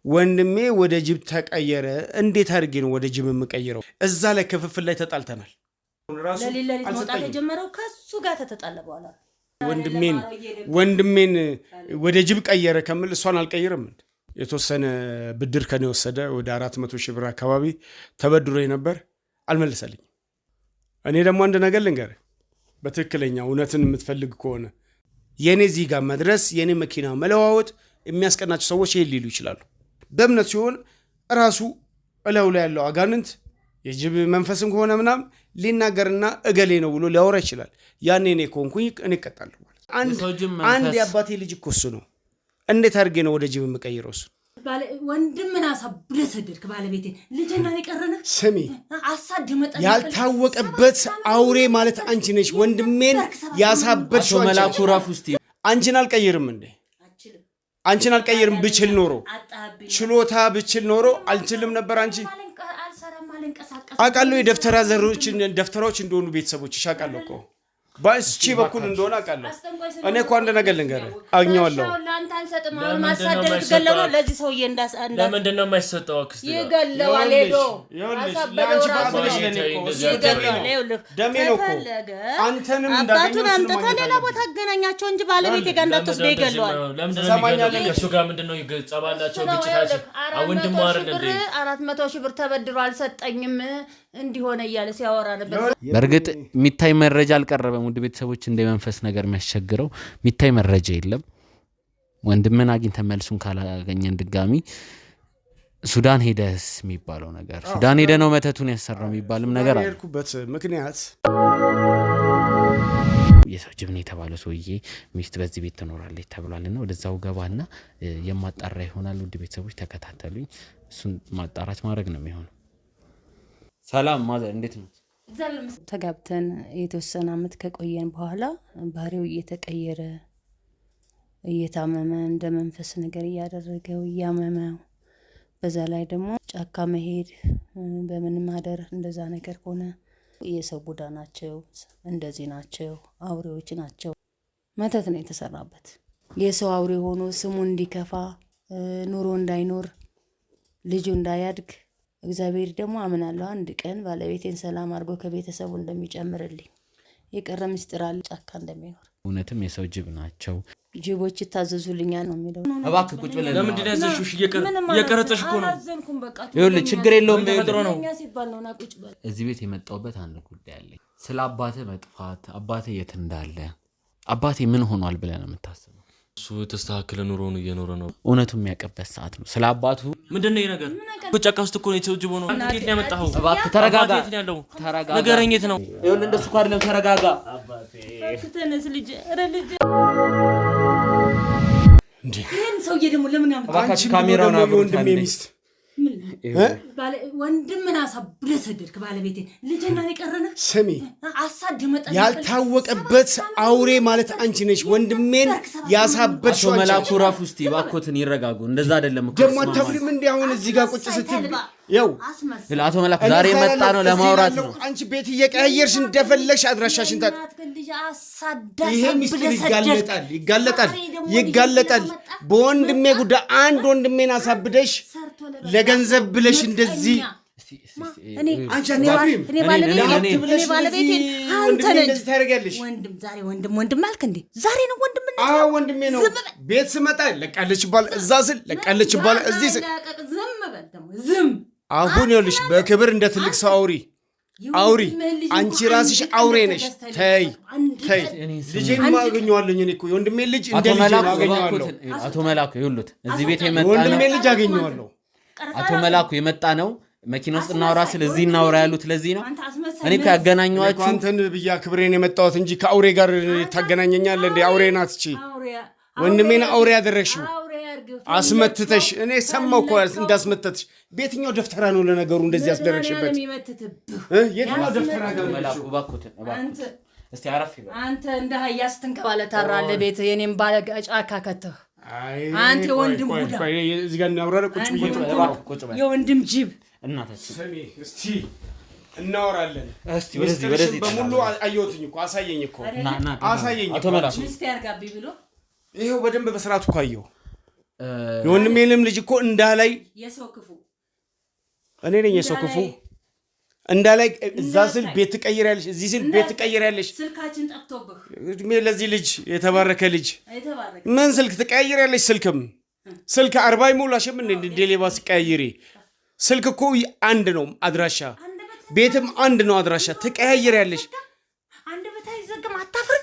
ወንድሜ ወደ ጅብ ተቀየረ እንዴት አድርጌ ነው ወደ ጅብ የምቀይረው እዛ ላይ ክፍፍል ላይ ተጣልተናል ለሊት መውጣት የጀመረው ከሱ ጋር ተጣጣለ በኋላ ወንድሜን ወደ ጅብ ቀየረ ከመል እሷን አልቀይርም የተወሰነ ብድር ከኔ ወሰደ ወደ 400,000 ብር አካባቢ ተበድሮ ነበር አልመለሰልኝ እኔ ደግሞ አንድ ነገር ልንገር በትክክለኛ እውነትን የምትፈልግ ከሆነ የኔ እዚህ ጋር መድረስ የኔ መኪና መለዋወጥ የሚያስቀናቸው ሰዎች ይሄ ሊሉ ይችላሉ በእምነት ሲሆን ራሱ እላው ላይ ያለው አጋንንት የጅብ መንፈስም ከሆነ ምናም ሊናገርና እገሌ ነው ብሎ ሊያወራ ይችላል ያኔ እኔ ኮንኩኝ እኔ እቀጣለሁ ማለት አንድ ያባቴ ልጅ እኮ እሱ ነው እንዴት አድርጌ ነው ወደ ጅብ የምቀይረው እሱ ወንድምን አሳብደህ ሰደድክ ባለቤቴ ልጅና ይቀርነ ስሚ ያልታወቀበት አውሬ ማለት አንቺ ነሽ ወንድሜን ያሳበድሽው መላኩ ራፍ ውስጥ አንቺን አልቀይርም እንዴ አንቺን አልቀይርም ብችል ኖሮ ችሎታ ብችል ኖሮ አልችልም ነበር አንቺ አቃለው የደፍተራ ደፍተራዎች እንደሆኑ ቤተሰቦች ይሻቃለው እኮ ባስቺ በኩል እንደሆነ አቃለው እኔ እኮ አንድ ነገር ልንገር አግኛለሁ ለአንተ አንሰጥም ማሳደድ ገለው ነው ለዚህ ሰውዬ እንዳሳንዳ ለምንድን ነው የማይሰጠው አክስቴ ይገለው አለዶ ለአንቺ ባትለሽ ለኔ እኮ ደሜ ነው እኮ አንተንም እንዳገኘው አባቱን ሌላ ቦታ አገናኛቸው እንጂ ባለቤቴ ጋር እንዳትወስደ ይገለዋል ለምንድን ነው ከሱ ጋር ምንድነው ይገጻባላቸው ግጭታቸው ወንድም ማረን እንዴ 400,000 ብር ተበድሮ አልሰጠኝም እንዲሆነ ይያለ ሲያወራ ነበር በርግጥ ሚታይ መረጃ አልቀረበም ውድ ቤተሰቦች እንደመንፈስ ነገር የሚያስቸግረው ሚታይ መረጃ የለም ወንድምን አግኝተን መልሱን ካላገኘን ድጋሚ ሱዳን ሄደስ የሚባለው ነገር ሱዳን ሄደ ነው መተቱን ያሰራው የሚባልም ነገር አለ የርኩበት ምክንያት የሰው ጅብን የተባለው ሰውዬ ሚስት በዚህ ቤት ትኖራለች ተብሏልና ወደዛው ገባና የማጣራ ይሆናል ውድ ቤተሰቦች ተከታተሉኝ እሱን ማጣራት ማድረግ ነው የሚሆነው ሰላም ማዘር እንዴት ነው ተጋብተን የተወሰነ አመት ከቆየን በኋላ ባህሪው እየተቀየረ እየታመመ እንደ መንፈስ ነገር ያደረገው ያመመው በዛ ላይ ደግሞ ጫካ መሄድ በምን ማደር እንደዛ ነገር ሆነ የሰው ቡዳ ናቸው እንደዚህ ናቸው አውሬዎች ናቸው መተት ነው የተሰራበት የሰው አውሬ ሆኖ ስሙ እንዲከፋ ኑሮ እንዳይኖር ልጁ እንዳያድግ እግዚአብሔር ደግሞ አመናለሁ አንድ ቀን ባለቤቴን ሰላም አድርጎ ከቤተሰቡ እንደሚጨምርልኝ የቀረ ምስጢር አለ ጫካ እንደሚኖር እውነትም የሰው ጅብ ናቸው ጅቦች ታዘዙልኛል ነው የሚለው እባክህ ቁጭ ብለን ለምን እንደያዘሽው እየቀረጸሽ እኮ ነው አላዘንኩም በቃ ይኸውልህ ችግር የለውም ተፈጥሮ ነው ሲባል ነው ና ቁጭ በል እዚህ ቤት የመጣውበት አንድ ጉዳይ አለኝ ስለ አባቴ መጥፋት አባቴ የት እንዳለ አባቴ ምን ሆኗል ብለህ ነው የምታስበው እሱ ተስተካከለ ኑሮ ነው እየኖረ ነው እውነቱን የሚያቀበት ሰዓት ነው ስለ አባቱ ምንድነው ይሄ ነገር ጫካ ውስጥ እኮ ነው የተወጅቦ ነው እንዴት ነው ያመጣው እባክህ ተረጋጋ ተረጋጋ ነገረኝ የት ነው ይኸውልህ እንደሱ እኮ አይደለም ተረጋጋ አባቴ ከተነስ ልጅ ረልጅ እንዴ ይሄን ሰውዬ ደግሞ ለምን ያመጣ አንቺ ካሜራውን አብሮ ወንድሜ ሚስት ወንድምን አሳብደህ ሰደድክ ባለቤቴ ልጅና ይቀርነ ስሚ አሳድ መጣ ያልታወቀበት አውሬ ማለት አንቺ ነሽ ወንድሜን ያሳበድሽው መላኩ ራፍ ውስጥ ይባኮትን ይረጋጉ እንደዛ አይደለም እኮ ደሞ አታፍሪም እንዴ አሁን እዚህ ጋር ቁጭ ስትል ያው አቶ መላኩ ዛሬ መጣ ነው ለማውራት ነው አንቺ ቤት እየቀያየርሽ እንደፈለግሽ አድራሻሽን ታጥ ይሄ ሚስጥር ይጋለጣል በወንድሜ ጉዳይ አንድ ወንድሜን አሳብደሽ ለገንዘብ ብለሽ እንደዚህ እኔ ባለቤቴ አንተ ነህ ወንድም ዛሬ ወንድም አልክ እንዴ ዛሬ ነው ወንድም ነህ ወንድሜ ነው ቤት ስመጣ ለቃለች ይባል እዛ ስል ለቃለች ይባል እዚህ ዝም በል ደግሞ ዝም አሁን ይኸውልሽ በክብር እንደ ትልቅ ሰው አውሪ አንቺ ራስሽ አውሬ ነሽ ተይ ልጄን ማገኘዋለሁ እኔ እኮ ወንድሜ ልጅ እንደ ልጅ ማገኘዋለሁ አቶ መላኩ ይሉት እዚህ ቤት የመጣ ነው ወንድሜ ልጅ አገኘዋለሁ አቶ መላኩ የመጣ ነው መኪና ውስጥ እናውራ ስለዚህ እናውራ ያሉት ለዚህ ነው እኔ ካገናኘዋችሁ አንተን ብያ ክብሬን የመጣሁት እንጂ ከአውሬ ጋር ታገናኘኛለህ እንዴ አውሬ ናት እቺ ወንድሜን አውሬ ያደረግሽው አስመትተሽ እኔ ሰማው እኮ እንዳስመተትሽ በየትኛው ደፍተራ ነው ለነገሩ እንደዚህ ያስደረግሽበት የትኛው ደፍተራ ነው መላኩ ባኮት አንተ እስቲ አረፍ ይበል አንተ እንደ ሀያስ ትንከባለ ታራለ ቤት የኔም ባለ ጫካ ከተህ አንተ ወንድም ጉዳ እዚህ ጋር እናውራ ቁጭ ብዬ የወንድም ጅብ እናታችን ሰሚ እስቲ እናወራለን እስቲ ወደዚህ በሙሉ አየሁትኝ እኮ አሳየኝ አቶ መላኩ እስቲ ያርጋቢ ብሎ ይሄው በደንብ በስርዓቱ እኮ አየሁ የወንድሜንም ልጅ እኮ እንዳላይ የሰው ክፉ እኔ ነኝ የሰው ክፉ እንዳላይ እዛ ስል ቤት ትቀይራለሽ እዚህ ስል ቤት ትቀይራለሽ ስልካችን ጠፍቶብህ እድሜ ለዚህ ልጅ የተባረከ ልጅ ምን ስልክ ትቀይራለሽ ስልክ 40 ይሞላሽም እንደ ሌባ ሲቀያይሪ ስልክ እኮ አንድ ነው አድራሻ ቤትም አንድ ነው አድራሻ ትቀያይራለሽ አንድ በታይ ዘግም አታፍር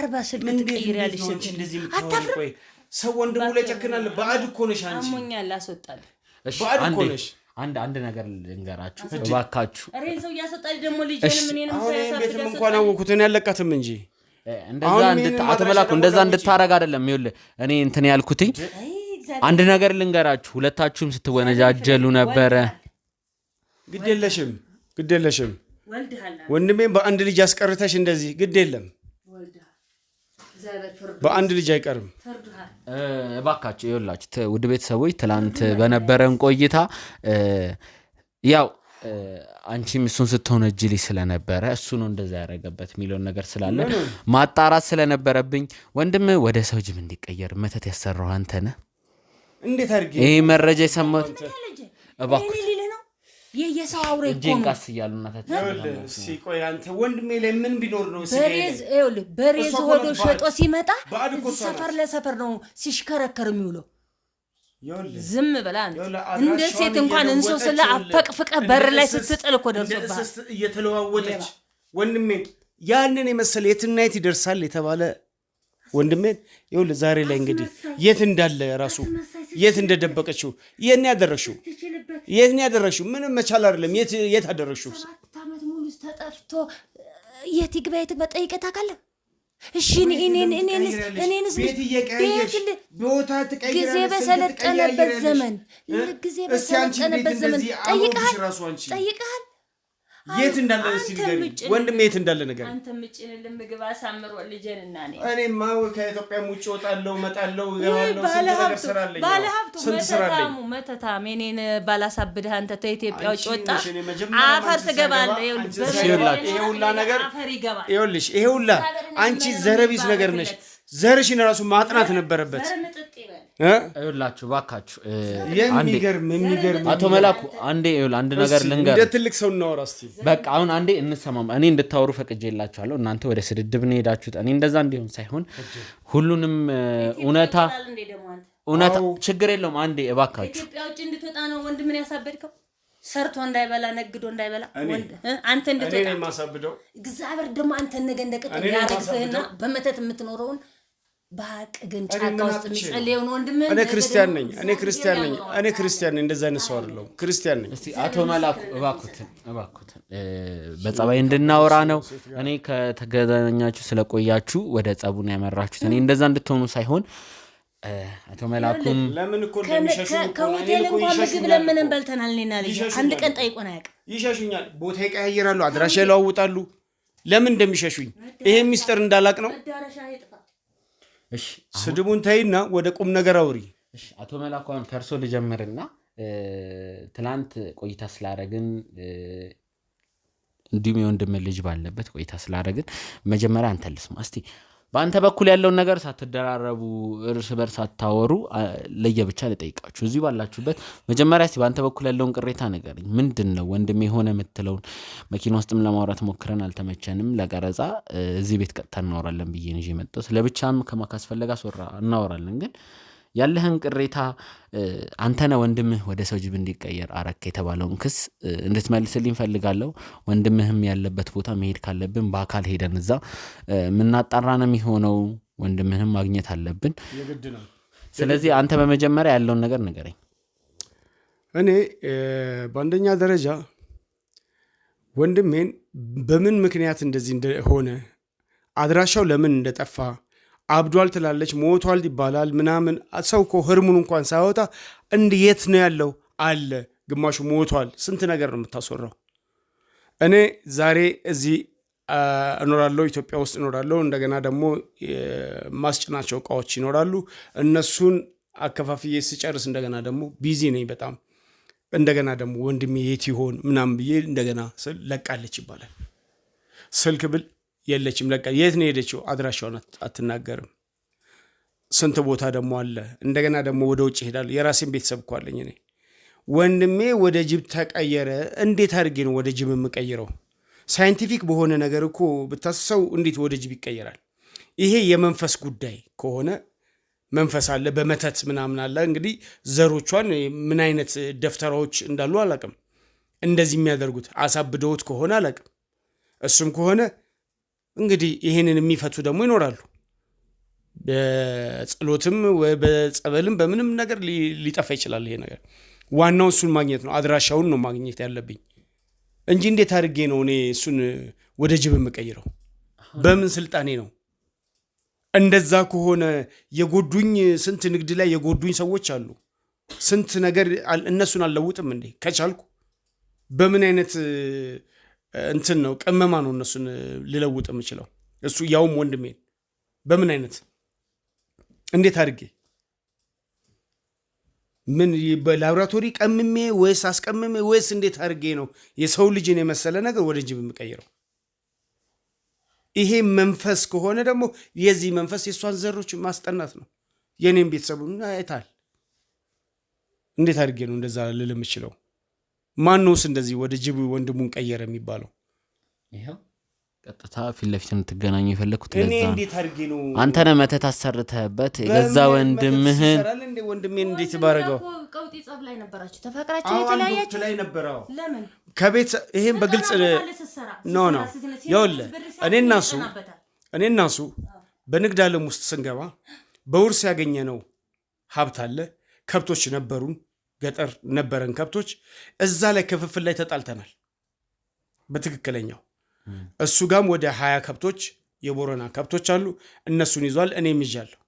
40 ስልክ ትቀይራለሽ አታፍር ሰው ወንድሙ ላይ ጨክናል ባድ እኮ ነሽ አንቺ አሞኛል አስወጣል እሺ ባድ እኮ ነሽ አንድ ነገር ልንገራችሁ እባካችሁ አሬን ሰው ያሰጣል ደሞ ልጅንም እኔንም ሰው ያሳፍቃል ቤትም እንኳን አወኩትን ያለቃትም እንጂ እንደዛ አተመላኩ እንደዛ እንድታረጋ አይደለም ይኸውልህ እኔ እንትን ያልኩትኝ አንድ ነገር ልንገራችሁ ሁለታችሁም ስትወነጃጀሉ ነበረ ግዴለሽም ወንድሜን በአንድ ልጅ አስቀርተሽ እንደዚህ ግዴለም በአንድ ልጅ አይቀርም እባካችሁ ይኸውላችሁ ውድ ቤተሰቦች ትላንት በነበረን ቆይታ ያው አንቺም እሱን ስትሆነጅልኝ ስለነበረ እሱ ነው እንደዛ ያደረገበት የሚለውን ነገር ስላለ ማጣራት ስለነበረብኝ ወንድም ወደ ሰው ጅብ እንዲቀየር መተት ያሰራው አንተ ነህ እንዴት አድርጌ ይሄ መረጃ የሰማሁት እባክህ የየሰው አውሬ እኮ ነው ቃስ ይያሉ እናታችን ሲቆይ አንተ ወንድሜ ላይ ምን ቢኖር ነው በሬዝ ሆዶ ሸጦ ሲመጣ ሰፈር ለሰፈር ነው ሲሽከረከር የሚውለው ዝም ብላን እንደ ሴት እንኳን እንሶ ስለ አፈቅፍቀ በር ላይ ስትጥል እኮ ደርሶባል እየተለዋወጠች ወንድሜ ያንን የመሰለ የትናይት ይደርሳል የተባለ ወንድሜ ይኸውልህ ዛሬ ላይ እንግዲህ የት እንዳለ ራሱ የት እንደደበቀችው የት ያደረሽው ምንም መቻል አይደለም የት አደረሽው 7 አመት ሙሉ ተጠፍቶ የት ይግባ ጠይቀህ ታውቃለህ እሺ እኔንስ ቤት እየቀያየሽ ቦታ ትቀይራለሽ ጊዜ በሰለጠነበት ዘመን ጠይቀሃል የት እንዳለ ሲገኝ ወንድም የት እንዳለ ነገር አንተ ምጭንልን ምግብ አሳምሮ ልጄንና እኔማ ከኢትዮጵያ ሙጭ ወጣለው መጣለው ባለሀብቱ መተታም እኔን ባላሳብድህ አንተ ከኢትዮጵያ ውጭ ወጣ አፈር ትገባለህ ይሄ ሁላ ነገር ይኸውልሽ ይሄ ሁላ አንቺ ዘረቢስ ነገር ነሽ ዘርሽን ራሱ ማጥናት ነበረበት ይኸውላችሁ ባካችሁ የሚገርም አቶ መላኩ አንድ ነገር ልንገር እንደ ትልቅ ሰው እናወራ እስቲ በቃ አሁን አንዴ እንሰማም እኔ እንድታወሩ ፈቅጄላችኋለሁ እናንተ ወደ ስድድብ ነው ሄዳችሁት እኔ እንደዛ እንዲሆን ሳይሆን ሁሉንም እውነታ ችግር የለውም አንዴ እባካችሁ ኢትዮጵያ ውጭ እንድትወጣ ነው ወንድምን ያሳበድከው ሰርቶ እንዳይበላ ነግዶ እንዳይበላ አንተ እንድትወጣ እኔ ማሳብደው እግዚአብሔር ደግሞ አንተ ነገ እንደቀጥ ያረግፍህና በመተት የምትኖረውን ባቅ ግን ጫካ ውስጥ የሚጸልየው ነው ወንድም እኔ ክርስቲያን ነኝ እንደዛ አይነት ሰው አይደለም ክርስቲያን ነኝ እስቲ አቶ መላኩ እባክዎትን በጸባይ እንድናወራ ነው እኔ ከተገናኛችሁ ስለቆያችሁ ወደ ጸቡን ያመራችሁት እኔ እንደዛ እንድትሆኑ ሳይሆን አቶ መላኩም ለምን እኮ እንደሚሸሹ ከሆቴል እንኳን ምግብ ለምንም በልተናል እኔና ልጅ አንድ ቀን ጠይቆን አያውቅም ይሸሹኛል ቦታ ይቀያየራሉ አድራሻ ይለዋውጣሉ ለምን እንደሚሸሹኝ ይሄ ሚስጥር እንዳላቅ ነው እሺ ስድቡን ታይና ወደ ቁም ነገር አውሪ እሺ አቶ መላኩን ከርሶ ልጀምርና ትላንት ቆይታ ስላደረግን እንዲሁም የወንድም ልጅ ባለበት ቆይታ ስላደረግን መጀመሪያ አንተ ልስማ እስቲ በአንተ በኩል ያለውን ነገር ሳትደራረቡ እርስ በርስ ሳታወሩ ለየብቻ ልጠይቃችሁ እዚህ ባላችሁበት መጀመሪያ እስቲ በአንተ በኩል ያለውን ቅሬታ ንገረኝ ምንድነው ወንድሜ ሆነ የምትለውን መኪና ውስጥም ለማውራት ሞክረን አልተመቸንም ለቀረጻ እዚህ ቤት ቀጥታ እናወራለን ብዬ እንጂ መጣው ስለብቻም ከማካስፈለጋ ሶራ እናወራለን ግን ያለህን ቅሬታ አንተና ወንድምህ ወደ ሰው ጅብ እንዲቀየር አረከ የተባለውን ክስ እንድትመልስልኝ ፈልጋለሁ ወንድምህም ያለበት ቦታ መሄድ ካለብን በአካል ሄደን እዛ ምናጣራ ነው የሚሆነው ወንድምህንም ማግኘት አለብን ስለዚህ አንተ በመጀመሪያ ያለውን ነገር ንገረኝ እኔ በአንደኛ ደረጃ ወንድሜን በምን ምክንያት እንደዚህ እንደሆነ አድራሻው ለምን እንደጠፋ አብዷል ትላለች ሞቷል ይባላል ምናምን ሰው እኮ ህርሙን እንኳን ሳይወጣ እንዴት ነው ያለው አለ ግማሹ ሞቷል ስንት ነገር ነው የምታስወራው እኔ ዛሬ እዚህ እኖራለሁ ኢትዮጵያ ውስጥ እኖራለሁ እንደገና ደግሞ ማስጭናቸው እቃዎች ይኖራሉ እነሱን አከፋፍዬ ስጨርስ እንደገና ደግሞ ቢዚ ነኝ በጣም እንደገና ደግሞ ወንድሜ የት ይሆን ምናምን ብዬ እንደገና ለቃለች ይባላል ስልክ ብል የለችም ለቃ የት ነው ሄደችው አድራሻውን አትናገርም ስንት ቦታ ደግሞ አለ። እንደገና ደግሞ ወደ ውጭ ሄዳለሁ። የራሴን ቤተሰብ እኮ አለኝ እኔ። ወንድሜ ወደ ጅብ ተቀየረ። እንዴት አድርጌ ነው ወደ ጅብ የምቀይረው? ሳይንቲፊክ በሆነ ነገር እኮ ብታስሰው እንዴት ወደ ጅብ ይቀየራል? ይሄ የመንፈስ ጉዳይ ከሆነ መንፈስ አለ፣ በመተት ምናምን አለ። እንግዲህ ዘሮቿን ምን አይነት ደፍተራዎች እንዳሉ አላቅም። እንደዚህ የሚያደርጉት አሳብደውት ከሆነ አላቅም። እሱም ከሆነ እንግዲህ ይሄንን የሚፈቱ ደግሞ ይኖራሉ። በጸሎትም በጸበልም በምንም ነገር ሊጠፋ ይችላል ይሄ ነገር። ዋናው እሱን ማግኘት ነው። አድራሻውን ነው ማግኘት ያለብኝ እንጂ እንዴት አድርጌ ነው እኔ እሱን ወደ ጅብ የምቀይረው? በምን ስልጣኔ ነው? እንደዛ ከሆነ የጎዱኝ ስንት ንግድ ላይ የጎዱኝ ሰዎች አሉ። ስንት ነገር እነሱን አልለውጥም እንዴ? ከቻልኩ በምን አይነት እንትን ነው ቅመማ ነው እነሱን ልለውጥ የምችለው? እሱ ያውም ወንድሜን በምን አይነት እንዴት አድርጌ ምን በላብራቶሪ ቀምሜ ወይስ አስቀምሜ ወይስ እንዴት አድርጌ ነው የሰው ልጅን የመሰለ ነገር ወደ ጅብ የምቀይረው? ይሄ መንፈስ ከሆነ ደግሞ የዚህ መንፈስ የእሷን ዘሮች ማስጠናት ነው። የኔም ቤተሰቡን አይታል። እንዴት አድርጌ ነው እንደዛ ልል የምችለው? ማነውስ እንደዚህ ወደ ጅብ ወንድሙን ቀየረ የሚባለው? ይሄው ቀጥታ ፊት ለፊት የምትገናኙ የፈለኩት እኔ ለዛ እንዴት አድርጌ ነው አንተ ነህ መተት አሰርተህበት የገዛ ወንድምህን ወንድሜን እንዴት ባረገው? ቀውጢ ጸብ ላይ ነበራችሁ፣ ተፈቅራችሁ የተለያያችሁ ላይ ነበረው ለምን ከቤት ይሄን በግልጽ ኖ ይኸውልህ እኔና እሱ በንግድ ዓለም ውስጥ ስንገባ በውርስ ያገኘነው ሀብት አለ። ከብቶች ነበሩን፣ ገጠር ነበረን ከብቶች። እዛ ላይ ክፍፍል ላይ ተጣልተናል በትክክለኛው። እሱ ጋም ወደ 20 ከብቶች የቦረና ከብቶች አሉ። እነሱን ይዟል፣ እኔም ይዣለሁ።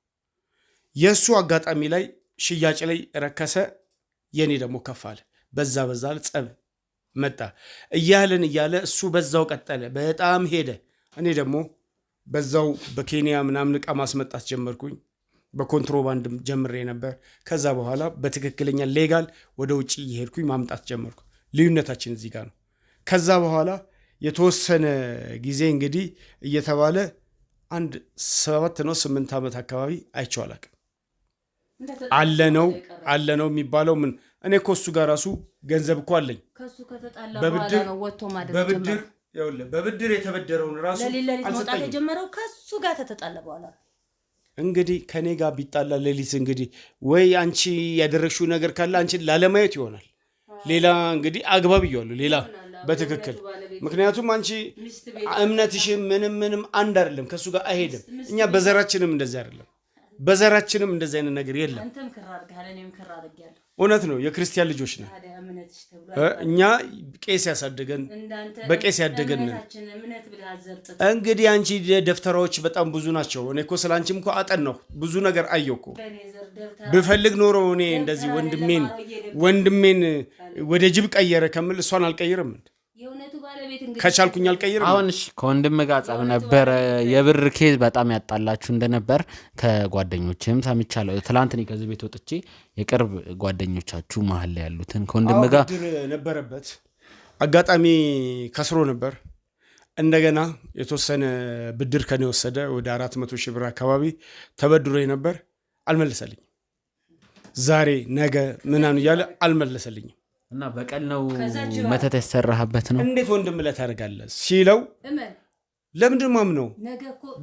የእሱ አጋጣሚ ላይ ሽያጭ ላይ ረከሰ፣ የኔ ደግሞ ከፍ አለ። በዛ ጸብ መጣ እያለ እሱ በዛው ቀጠለ፣ በጣም ሄደ። እኔ ደግሞ በዛው በኬንያ ምናምን ዕቃ ማስመጣት ጀመርኩኝ። በኮንትሮባንድ ጀምሬ ነበር። ከዛ በኋላ በትክክለኛ ሌጋል ወደ ውጭ እየሄድኩኝ ማምጣት ጀመርኩ። ልዩነታችን እዚህ ጋር ነው። ከዛ በኋላ የተወሰነ ጊዜ እንግዲህ እየተባለ አንድ 7 ነው 8 ዓመት አካባቢ አይቼው አላውቅም። አለነው የሚባለው ምን? እኔ እኮ እሱ ጋር ራሱ ገንዘብ እኮ አለኝ። በብድር የተበደረውን ራሱ አልሰጠኝም። የጀመረው ከሱ ጋር ተጣላ በኋላ እንግዲህ ከኔ ጋር ቢጣላ ሌሊት እንግዲህ ወይ አንቺ ያደረግሽው ነገር ካለ አንቺን ላለማየት ይሆናል። ሌላ እንግዲህ አግባብ ይዋሉ ሌላ በትክክል ምክንያቱም አንቺ እምነትሽ ምንም አንድ አይደለም፣ ከሱ ጋር አይሄድም። እኛ በዘራችንም እንደዚህ አይደለም፣ በዘራችንም እንደዚህ አይነት ነገር የለም። አንተም ከራርጋለ እኔም ከራርጋለሁ። እውነት ነው። የክርስቲያን ልጆች ነን እኛ። ቄስ ያሳደገን በቄስ ያደገን እንግዲህ አንቺ ደፍተራዎች በጣም ብዙ ናቸው። እኔ እኮ ስለ አንቺም እኮ አጠናሁ፣ ብዙ ነገር አየሁ እኮ። ብፈልግ ኖሮ እኔ እንደዚህ ወንድሜን ወደ ጅብ ቀየረ ከምል እሷን አልቀይርም። ከቻልኩኝ አልቀይርም። አሁን እሺ፣ ከወንድም ጋር ጸብ ነበረ፣ የብር ኬዝ በጣም ያጣላችሁ እንደነበር ከጓደኞችም ሰምቻለሁ። ትላንት እኔ ከዚህ ቤት ወጥቼ የቅርብ ጓደኞቻችሁ መሀል ላይ ያሉትን ከወንድም ጋር ነበረበት አጋጣሚ ከስሮ ነበር። እንደገና የተወሰነ ብድር ከኔ ወሰደ፣ ወደ 400,000 ብር አካባቢ ተበድሮ ነበር። አልመለሰልኝም። ዛሬ ነገ ምናምን እያለ አልመለሰልኝም። እና በቀል ነው መተት ያሰራህበት ነው። እንዴት ወንድም ላይ ታደርጋለህ ሲለው ለምንድን ማምነው?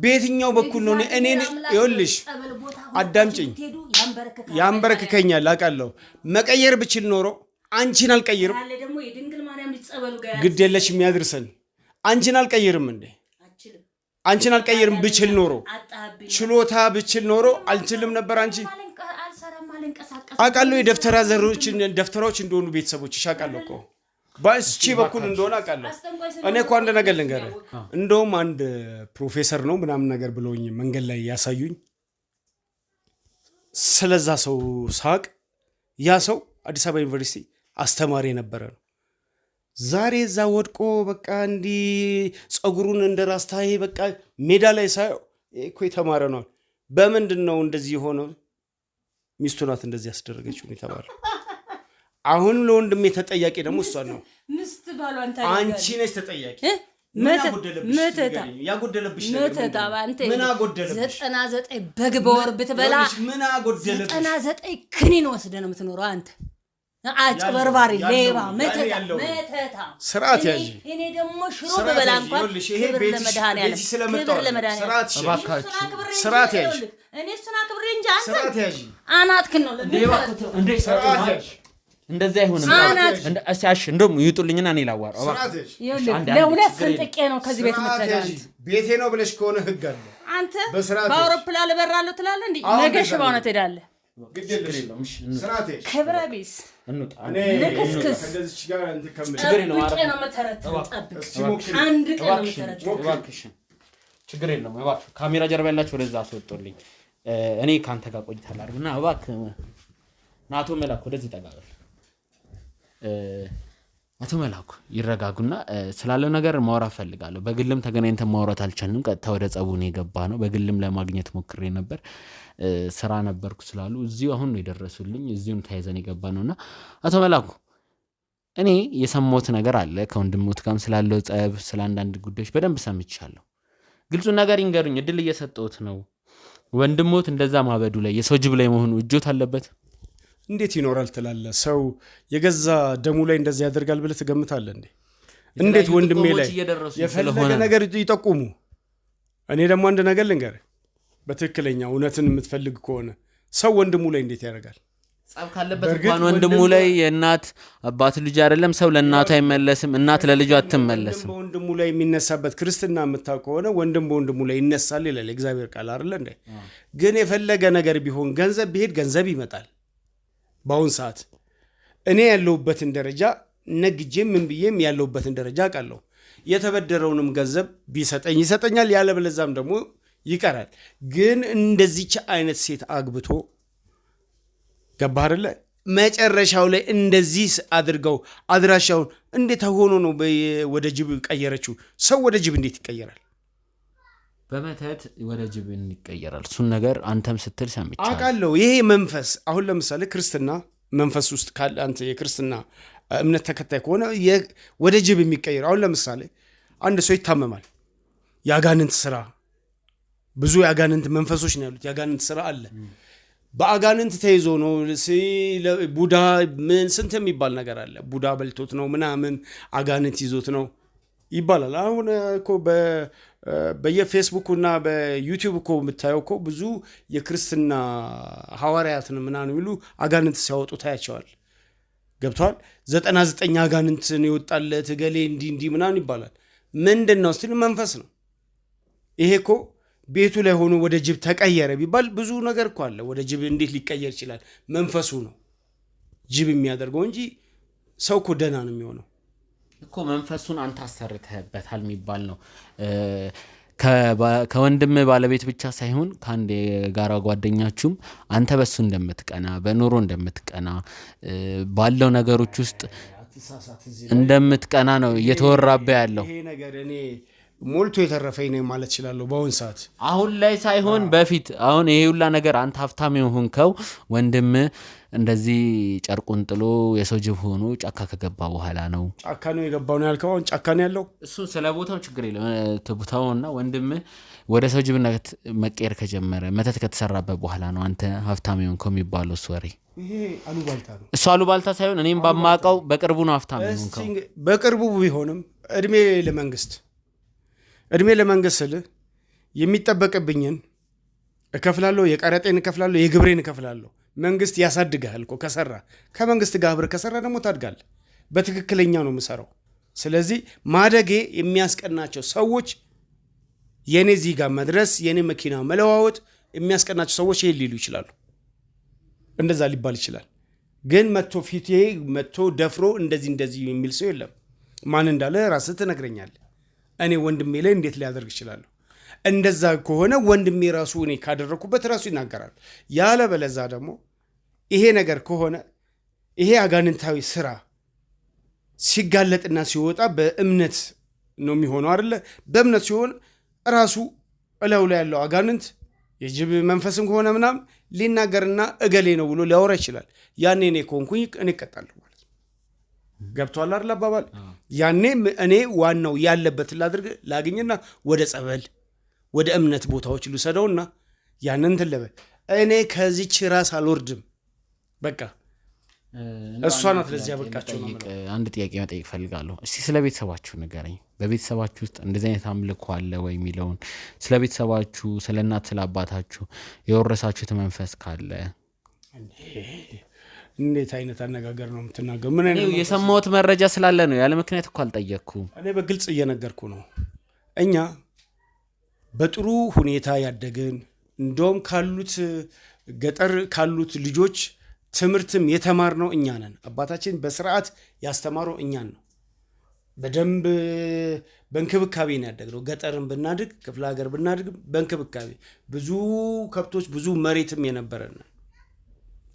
በየትኛው በኩል ነው? እኔን ይኸውልሽ፣ አዳምጪኝ። ያንበረክከኛል አውቃለሁ። መቀየር ብችል ኖሮ አንቺን አልቀይርም። ግድ የለሽም ያድርሰን። አንቺን አልቀይርም እንዴ? አንቺን አልቀይርም ብችል ኖሮ፣ ችሎታ ብችል ኖሮ አልችልም ነበር። አንቺ አውቃለሁ የደፍተራ ደፍተራዎች እንደሆኑ ቤተሰቦች አውቃለሁ እኮ በእስቺ በኩል እንደሆነ አውቃለሁ። እኔ እኮ አንድ ነገር ልንገርህ፣ እንደውም አንድ ፕሮፌሰር ነው ምናምን ነገር ብለውኝ መንገድ ላይ ያሳዩኝ። ስለዛ ሰው ሳቅ። ያ ሰው አዲስ አበባ ዩኒቨርሲቲ አስተማሪ የነበረ ነው። ዛሬ እዛ ወድቆ በቃ እንዲህ ፀጉሩን እንደ ራስታዬ በቃ ሜዳ ላይ ሳየው እኮ የተማረ ነው። በምንድን ነው እንደዚህ የሆነው? ሚስቱ ናት እንደዚህ ያስደረገችው ነው የተባለው። አሁን ለወንድሜ ተጠያቂ ደግሞ እሷ ነው። አንቺ ነሽ ተጠያቂ። ያጎደለብሽ መተታ ባንተ 99 በግ በወር ብትበላ 99 ክኒን ወስደ ነው የምትኖረው አንተ አጭበርባሪ ሌባ መተታ ስርዓት ያዢ እኔ ደግሞ ሽሮ በበላ እንኳን ክብር ለመድኃኒዓለም ስርዓት ያዢ እኔ እሱን አክብሬ እንጂ አንተ ስርዓት ያዢ አናትክን ነው እንዴ ስርዓት ያዢ እንደዛ አይሆንም አሽ እንደም ይውጡልኝና እኔ ላዋራው ለሁለት ስንጥቄ ነው ከዚህ ቤት መተዳት ቤቴ ነው ብለሽ ከሆነ ህግ አለ አንተ በአውሮፕላን ልበራለሁ ትላለህ እንዴ ነገ ሽባው ነው ትሄዳለህ ክብረ ቢስ ልክስክስ ችግር የለውም እባክህ ካሜራ ጀርባ ያላችሁ ወደዛ አስወጡልኝ እኔ ካንተ ጋር ቆይታ ላድርግና እባክህ ናቶ መላኩ ወደዚህ ጠጋበል አቶ መላኩ ይረጋጉና ስላለው ነገር ማውራት ፈልጋለሁ በግልም ተገናኝተን ማውራት አልቻልንም ቀጥታ ወደ ጸቡን የገባ ነው በግልም ለማግኘት ሞክሬ ነበር ስራ ነበርኩ ስላሉ እዚሁ አሁን ነው የደረሱልኝ እዚሁም ተያይዘን የገባ ነውና አቶ መላኩ እኔ የሰማሁት ነገር አለ ከወንድሞት ጋርም ስላለው ጸብ ስላንዳንድ ጉዳዮች በደንብ ሰምቻለሁ ግልጹ ነገር ይንገሩኝ እድል እየሰጠሁት ነው ወንድሞት እንደዛ ማበዱ ላይ የሰው ጅብ ላይ መሆኑ እጆት አለበት እንዴት ይኖራል ትላለህ ሰው የገዛ ደሙ ላይ እንደዛ ያደርጋል ብለህ ትገምታለህ እንዴ እንዴት ወንድሜ ላይ የፈለገ ነገር ይጠቁሙ እኔ ደግሞ አንድ ነገር ልንገርህ በትክክለኛ እውነትን የምትፈልግ ከሆነ ሰው ወንድሙ ላይ እንዴት ያደርጋል ጸብ ካለበት እንኳን ወንድሙ ላይ የእናት አባት ልጅ አይደለም ሰው ለእናቱ አይመለስም እናት ለልጇ አትመለስም ወንድሙ ላይ የሚነሳበት ክርስትና የምታውቅ ከሆነ ወንድም በወንድሙ ላይ ይነሳል ይላል እግዚአብሔር ቃል አይደል እንዴ ግን የፈለገ ነገር ቢሆን ገንዘብ ቢሄድ ገንዘብ ይመጣል ባውን ሰዓት እኔ ያለውበትን ደረጃ ነግጄም ምን ብዬም ያለውበትን ደረጃ አውቃለሁ የተበደረውንም ገንዘብ ቢሰጠኝ ይሰጠኛል ያለበለዛም ደግሞ ይቀራል ግን እንደዚህች አይነት ሴት አግብቶ ገባህ አይደለ መጨረሻው ላይ እንደዚህ አድርገው አድራሻውን እንዴት ሆኖ ነው ወደ ጅብ ቀየረችው ሰው ወደ ጅብ እንዴት ይቀየራል በመተት ወደ ጅብ ይቀየራል እሱን ነገር አንተም ስትል ሰምቻለሁ አውቃለሁ ይሄ መንፈስ አሁን ለምሳሌ ክርስትና መንፈስ ውስጥ ካለ አንተ የክርስትና እምነት ተከታይ ከሆነ ወደ ጅብ የሚቀየር አሁን ለምሳሌ አንድ ሰው ይታመማል ያጋንንት ስራ ብዙ ያጋንንት መንፈሶች ነው ያሉት ያጋንንት ስራ አለ በአጋንንት ተይዞ ነው ቡዳ ምን ስንት የሚባል ነገር አለ ቡዳ በልቶት ነው ምናምን አጋንንት ይዞት ነው ይባላል አሁን እኮ በየፌስቡክና በዩቲዩብ እኮ የምታየው እኮ ብዙ የክርስትና ሐዋርያትን ምናምን ይሉ አጋንንት ሲያወጡ ታያቸዋል ገብቷል 99 አጋንንትን ይወጣለት ገሌ እንዲ ምናምን ይባላል ምንድነው ስለ መንፈስ ነው ይሄ እኮ ቤቱ ላይ ሆኖ ወደ ጅብ ተቀየረ ቢባል ብዙ ነገር እኮ አለ ወደ ጅብ እንዴት ሊቀየር ይችላል መንፈሱ ነው ጅብ የሚያደርገው እንጂ ሰው እኮ ደህና ነው የሚሆነው እኮ መንፈሱን አንተ አሰርተህበታል የሚባል ነው ከወንድም ባለቤት ብቻ ሳይሆን ካንዴ ጋራ ጓደኛችሁም አንተ በሱ እንደምትቀና በኑሮ እንደምትቀና ባለው ነገሮች ውስጥ እንደምትቀና ነው እየተወራበ ያለው ይሄ ነገር እኔ ሞልቶ የተረፈኝ ነው ማለት ይችላል በአሁን ሰዓት አሁን ላይ ሳይሆን በፊት አሁን ይሄ ሁላ ነገር አንተ ሀብታም የሆንከው ወንድም እንደዚህ ጨርቁን ጥሎ የሰው ጅብ ሆኖ ጫካ ከገባ በኋላ ነው ጫካ ነው የገባው ነው ያልከው አሁን ጫካ ነው ያለው እሱ ስለቦታው ችግር የለም ተቦታውና ወንድም ወደ ሰው ጅብነት መቀየር ከጀመረ መተት ከተሰራበት በኋላ ነው አንተ ሀብታም የሆንከው የሚባለው ወሬ ይሄ አሉባልታ ነው እሱ አሉባልታ ሳይሆን እኔም ባማቀው በቅርቡ ነው ሀብታም የሆንከው በቅርቡ ቢሆንም እድሜ ለመንግስት ስለ የሚጠበቅብኝን እከፍላለሁ የቀረጤን እከፍላለሁ የግብሬን እከፍላለሁ መንግስት ያሳድጋል እኮ ከሰራ ከመንግስት ጋር አብረህ ከሰራ ደግሞ ታድጋለህ በትክክለኛ ነው የምሰራው ስለዚህ ማደጌ የሚያስቀናቸው ሰዎች የኔ እዚህ ጋር መድረስ የኔ መኪና መለዋወጥ የሚያስቀናቸው ሰዎች ይሄ ሊሉ ይችላሉ እንደዛ ሊባል ይችላል ግን መጥቶ ደፍሮ እንደዚህ የሚል ሰው የለም ማን እንዳለ ራስህ ትነግረኛለህ እኔ ወንድሜ ላይ እንዴት ሊያደርግ ይችላል እንደዛ ከሆነ ወንድሜ ራሱ እኔ ካደረኩበት ራሱ ይናገራል ያለ በለዛ ደግሞ ይሄ ነገር ከሆነ ይሄ አጋንንታዊ ስራ ሲጋለጥና ሲወጣ በእምነት ነው የሚሆነው አይደለ በእምነት ሲሆን ራሱ እላው ላይ ያለው አጋንንት የጅብ መንፈስም ከሆነ ምናም ሊናገርና እገሌ ነው ብሎ ሊያወራ ይችላል ያኔ እኔ ኮንኩኝ እኔ እቀጣለሁ ማለት ነው ገብቷል አይደል አባባል። ያኔ እኔ ዋናው ያለበት ላግኝና ወደ ጸበል ወደ እምነት ቦታዎች ልውሰደውና ያንን ትለበል። እኔ ከዚች ራስ አልወርድም። በቃ እሷ ናት ለዚያ በቃቸው ነው። አንድ ጥያቄ መጠየቅ ፈልጋለሁ። እስቲ ስለ ቤተሰባችሁ ንገረኝ። በቤተሰባችሁ ውስጥ እንደዚህ አይነት አምልኮ አለ ወይ የሚለውን ስለ ቤተሰባችሁ፣ ስለ እናት ስለ አባታችሁ የወረሳችሁት መንፈስ ካለ። እንዴት አይነት አነጋገር ነው የምትናገር? ምን አይነት የሰማሁት መረጃ ስላለ ነው፣ ያለ ምክንያት እኮ አልጠየቅኩም። እኔ በግልጽ እየነገርኩ ነው። እኛ በጥሩ ሁኔታ ያደግን እንደውም ካሉት ገጠር ካሉት ልጆች ትምህርትም የተማርነው እኛ ነን። አባታችን በስርዓት ያስተማረው እኛን ነው። በደንብ በእንክብካቤ ነው ያደግነው። ገጠርን ብናድግ ክፍለ ሀገር ብናድግ በእንክብካቤ ብዙ ከብቶች ብዙ መሬትም የነበረን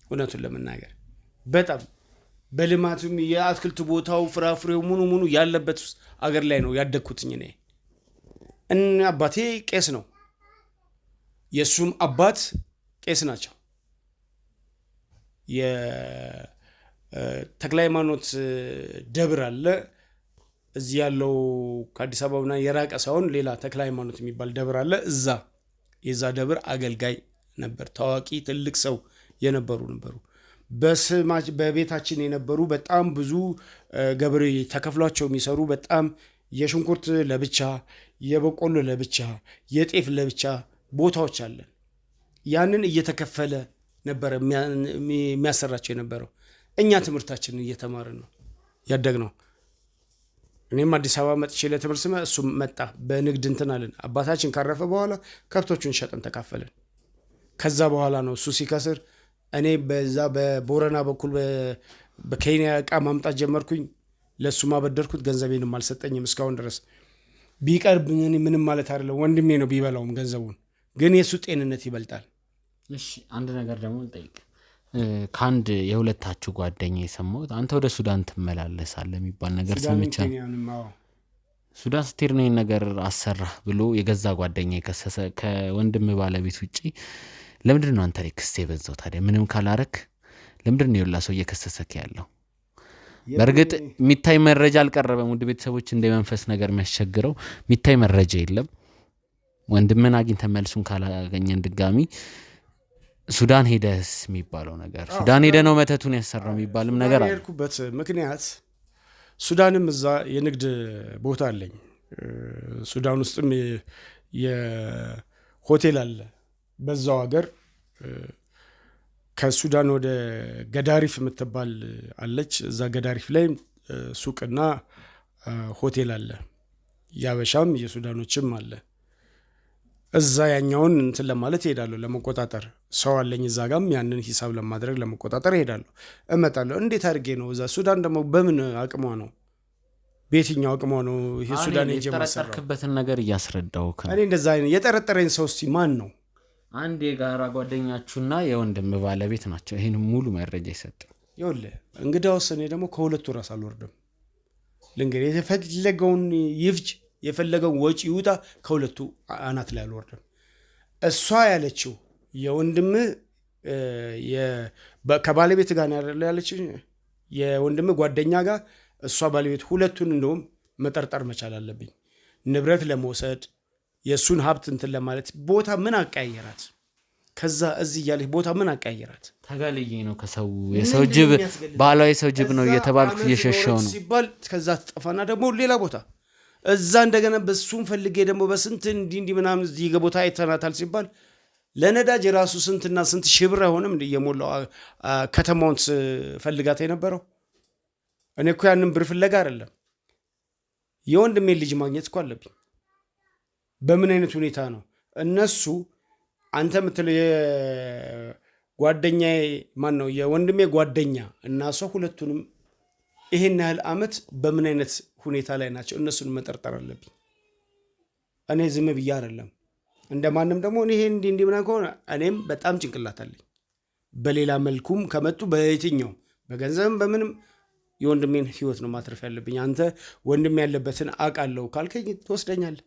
እውነቱን ለመናገር በጣም በልማትም የአትክልት ቦታው ፍራፍሬው ሙኑ ያለበት አገር ላይ ነው ያደግኩትኝ እኔ። አባቴ ቄስ ነው፣ የእሱም አባት ቄስ ናቸው። የተክለ ሃይማኖት ደብር አለ እዚህ ያለው ከአዲስ አበባና የራቀ ሳይሆን ሌላ ተክለ ሃይማኖት የሚባል ደብር አለ። የዛ ደብር አገልጋይ ነበር። ታዋቂ ትልቅ ሰው የነበሩ ነበሩ። በቤታችን የነበሩ በጣም ብዙ ገበሬ ተከፍሏቸው የሚሰሩ በጣም የሽንኩርት ለብቻ፣ የበቆሎ ለብቻ፣ የጤፍ ለብቻ ቦታዎች አለን። ያንን እየተከፈለ ነበር የሚያሰራቸው የነበረው። እኛ ትምህርታችንን እየተማርን ነው ያደግነው። እኔም አዲስ አበባ መጥቼ ለትምህርት ስመ እሱም መጣ። በንግድ እንትን አለን። አባታችን ካረፈ በኋላ ከብቶቹን ሸጠን ተካፈለን። ከዛ በኋላ ነው እሱ ሲከስር እኔ በዛ በቦረና በኩል በኬንያ ዕቃ ማምጣት ጀመርኩኝ። ለእሱ ማበደርኩት፣ ገንዘቤንም አልሰጠኝም እስካሁን ድረስ። ቢቀርብ ምንም ማለት አይደለም፣ ወንድሜ ነው ቢበላውም ገንዘቡን፣ ግን የእሱ ጤንነት ይበልጣል። እሺ አንድ ነገር ደግሞ ልጠይቅ። ከአንድ የሁለታችሁ ጓደኛ የሰማሁት አንተ ወደ ሱዳን ትመላለሳለህ የሚባል ነገር ሰምቻለሁ። ሱዳን ስትሄድ ነው ነገር አሰራህ ብሎ የገዛ ጓደኛ የከሰሰ ከወንድም ባለቤት ውጭ። ለምንድን ነው አንተ ላይ ክስ የበዛው ታዲያ? ምንም ካላረክ ለምንድን ነው የላ ሰው እየከሰሰክ ያለው? በእርግጥ የሚታይ መረጃ አልቀረበም። ውድ ቤተሰቦች እንደ መንፈስ ነገር የሚያስቸግረው የሚታይ መረጃ የለም። ወንድምን አግኝተን መልሱን ካላገኘን ድጋሚ ሱዳን ሄደስ የሚባለው ነገር ሱዳን ሄደ ነው መተቱን ያሰራው የሚባልም ነገር አለ። የሄድኩበት ምክንያት ሱዳንም እዛ የንግድ ቦታ አለኝ። ሱዳን ውስጥም የሆቴል አለ። በዛው ሀገር ከሱዳን ወደ ገዳሪፍ የምትባል አለች። እዛ ገዳሪፍ ላይ ሱቅና ሆቴል አለ። ያበሻም የሱዳኖችም አለ። እዛ ያኛውን እንትን ለማለት እሄዳለሁ፣ ለመቆጣጠር ሰው አለኝ። እዛ ጋም ያንን ሂሳብ ለማድረግ ለመቆጣጠር እሄዳለሁ፣ እመጣለሁ። እንዴት አድርጌ ነው እዛ ሱዳን ደግሞ በምን አቅሟ ነው? በየትኛው አቅሟ ነው ይሄ ሱዳን የጀመረበትን ነገር እያስረዳው እኔ እንደዛ አይነት የጠረጠረኝ ሰው እስቲ ማን ነው? አንድ የጋራ ጓደኛችሁና የወንድም ባለቤት ናቸው ይሄን ሙሉ መረጃ ይሰጥ። ይኸውልህ እንግዳውስ እኔ ደግሞ ከሁለቱ ራስ አልወርድም። ልንገርህ፣ የፈለገውን ይፍጅ የፈለገውን ወጪ ይውጣ፣ ከሁለቱ አናት ላይ አልወርድም። እሷ ያለችው የወንድምህ ከባለቤት ጋር ያለች የወንድምህ ጓደኛ ጋር እሷ ባለቤት፣ ሁለቱን እንደውም መጠርጠር መቻል አለብኝ። ንብረት ለመውሰድ የእሱን ሀብት እንትን ለማለት ቦታ ምን አቀያየራት? ከዛ እዚህ እያለች ቦታ ምን አቀያየራት? ተጋልዬ ነው ከሰው የሰው ጅብ ባሏ የሰው ጅብ ነው እየተባልኩ እየሸሸው ነው ሲባል ከዛ ትጠፋና ደግሞ ሌላ ቦታ እዛ እንደገና በሱም ፈልጌ ደግሞ በስንት እንዲህ ምናምን እዚህ ቦታ አይተናታል ሲባል ለነዳጅ የራሱ ስንትና ስንት ሺህ ብር አይሆንም እንደ የሞላው ከተማውን ፈልጋት የነበረው። እኔ እኮ ያንን ብር ፍለጋ አይደለም፣ የወንድሜን ልጅ ማግኘት እኮ አለብኝ። በምን አይነት ሁኔታ ነው እነሱ አንተ የምትለው የጓደኛዬ ማን ነው የወንድሜ ጓደኛ እና ሰው ሁለቱንም ይሄን ያህል ዓመት በምን አይነት ሁኔታ ላይ ናቸው? እነሱን መጠርጠር አለብኝ። እኔ ዝም ብዬ አይደለም። እንደማንም ደግሞ ይሄ እንዲህ ምናምን ከሆነ እኔም በጣም ጭንቅላት አለኝ። በሌላ መልኩም ከመጡ በየትኛው በገንዘብም በምንም የወንድሜን ህይወት ነው ማትረፍ ያለብኝ። አንተ ወንድሜ ያለበትን አውቃለሁ ካልከኝ ትወስደኛለህ።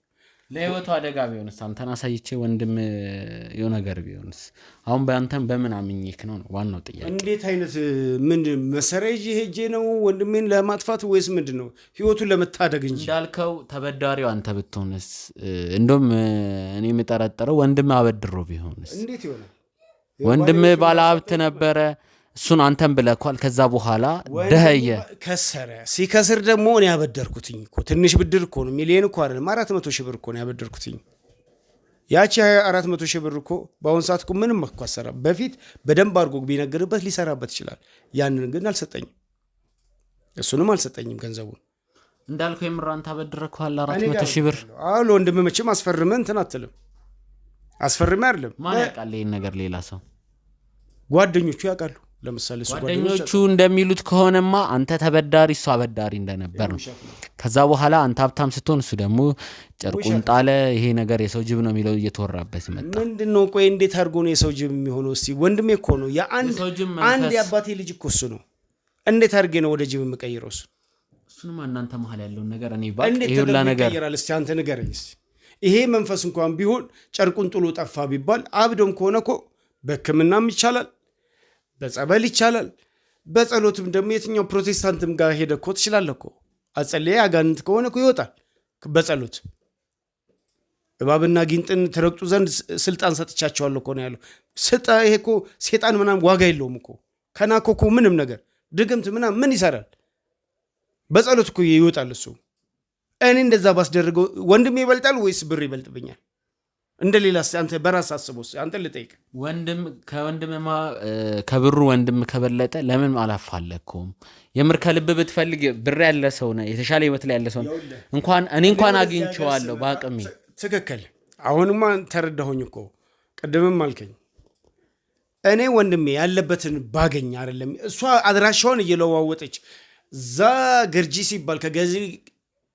ለህይወቱ አደጋ ቢሆንስ አንተን አሳይቼ ወንድም የሆነ ነገር ቢሆንስ አሁን በአንተም በምን አምኜክ ነው ዋናው ጥያቄ። እንዴት አይነት ምን መሰረይ ሄጄ ነው ወንድሜን ለማጥፋት ወይስ ምንድነው ህይወቱን ለመታደግ እንጂ እንዳልከው ተበዳሪው አንተ ብትሆንስ እንደም እኔ የምጠረጥረው ወንድም አበድሮ ቢሆንስ እንዴት ይሆናል? ወንድም ባለሀብት ነበረ እሱን አንተም ብለኳል ከዛ በኋላ ደህየ ከሰረ ሲከስር ደግሞ እኔ ያበደርኩትኝ እኮ ትንሽ ብድር እኮ ነው ሚሊዮን እኮ አይደለም 400 ሺህ ብር እኮ ነው ያበደርኩትኝ ያቺ 400 ሺህ ብር እኮ በአሁን ሰዓት እኮ ምንም ማኳሰራ በፊት በደንብ አድርጎ ቢነገርበት ሊሰራበት ይችላል ያንን ግን አልሰጠኝም እሱንም አልሰጠኝም ገንዘቡን እንዳልከው የምራን ታበድረኳል 400 ሺህ ብር አዎ ወንድም መቼም አስፈርመህ እንትን አትልም አስፈርመህ አይደለም ማን ያውቃል ይሄን ነገር ሌላ ሰው ጓደኞቹ ያውቃሉ ለምሳሌ ጓደኞቹ እንደሚሉት ከሆነማ አንተ ተበዳሪ እሱ አበዳሪ እንደነበር ነው ከዛ በኋላ አንተ ሀብታም ስትሆን እሱ ደግሞ ጨርቁን ጣለ ይሄ ነገር የሰው ጅብ ነው የሚለው እየተወራበት መጣ ምንድነው ቆይ እንዴት አድርጎ ነው የሰው ጅብ የሚሆነው እስቲ ወንድሜ እኮ ነው አንድ የአባቴ ልጅ እኮ እሱ ነው እንዴት አድርጌ ነው ወደ ጅብ የምቀይረው እሱንም እናንተ መሀል ያለውን ነገር እኔ ባክ ይሁላ ነገር ይቀየራል እስቲ አንተ ንገረኝ ይሄ መንፈስ እንኳን ቢሆን ጨርቁን ጥሎ ጠፋ ቢባል አብዶም ከሆነ እኮ በሕክምናም ይቻላል በጸበል ይቻላል በጸሎትም ደግሞ የትኛው ፕሮቴስታንትም ጋር ሄደ እኮ ትችላለህ እኮ አጸልዬ አጋንንት ከሆነ እኮ ይወጣል በጸሎት እባብና ጊንጥን ተረግጡ ዘንድ ስልጣን ሰጥቻቸዋለሁ እኮ ነው ያለው ይሄ እኮ ሴጣን ምናምን ዋጋ የለውም እኮ ከናኮ እኮ ምንም ነገር ድግምት ምናምን ምን ይሰራል በጸሎት እኮ ይወጣል እሱ እኔ እንደዛ ባስደርገው ወንድም ይበልጣል ወይስ ብር ይበልጥብኛል እንደሌላስ አንተ በራስ አስበው አንተ ልጠይቅ ወንድም ከወንድምማ ከብሩ ወንድም ከበለጠ ለምን አላፋለኩም የምር ከልብ ብትፈልግ ብር ያለ ሰው ነው የተሻለ ህይወት ላይ ያለ ሰው እንኳን እኔ እንኳን አግኝቼዋለሁ ባቅሜ ትክክል አሁንማ ተረዳሁኝ እኮ ቅድምም አልከኝ እኔ ወንድሜ ያለበትን ባገኝ አይደለም እሷ አድራሻውን እየለዋወጠች ዛ ገርጂ ሲባል ከገዚ